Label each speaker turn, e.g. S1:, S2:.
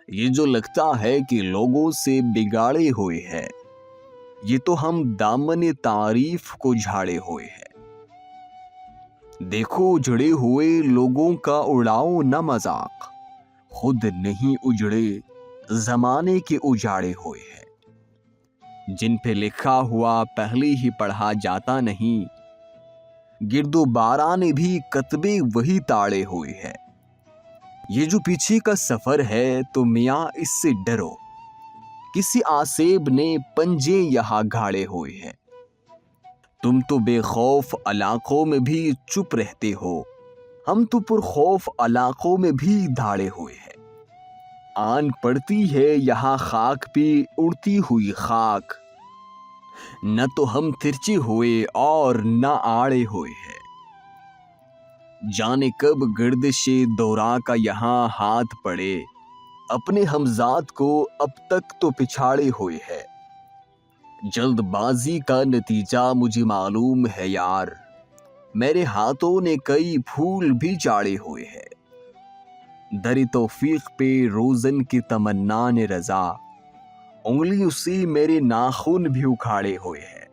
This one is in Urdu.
S1: یہ جو لگتا ہے کہ لوگوں سے بگاڑے ہوئے ہے، یہ تو ہم دامن تعریف کو جھاڑے ہوئے ہیں۔ دیکھو اجڑے ہوئے لوگوں کا اڑاؤ نہ مذاق، خود نہیں اجڑے زمانے کے اجاڑے ہوئے ہیں۔ جن پہ لکھا ہوا پہلے ہی پڑھا جاتا نہیں، گرد و باران بھی کتبے وہی تاڑے ہوئے ہیں۔ یہ جو پیچھے کا سفر ہے تو میاں اس سے ڈرو، کسی آسیب نے پنجے یہاں گھاڑے ہوئے ہیں۔ تم تو بے خوف علاقوں میں بھی چپ رہتے ہو، ہم تو پر خوف علاقوں میں بھی دھاڑے ہوئے ہیں۔ آن پڑتی ہے یہاں خاک پہ اڑتی ہوئی خاک، نہ تو ہم ترچے ہوئے اور نہ آڑے ہوئے ہیں۔ جانے کب گردش دورہ کا یہاں ہاتھ پڑے، اپنے ہمزاد کو اب تک تو پچھاڑے ہوئے ہے۔ جلد بازی کا نتیجہ مجھے معلوم ہے یار، میرے ہاتھوں نے کئی پھول بھی چاڑے ہوئے ہیں۔ در توفیق پہ روزن کی تمنا نے رضا، انگلیوں سے میرے ناخن بھی اکھاڑے ہوئے ہیں۔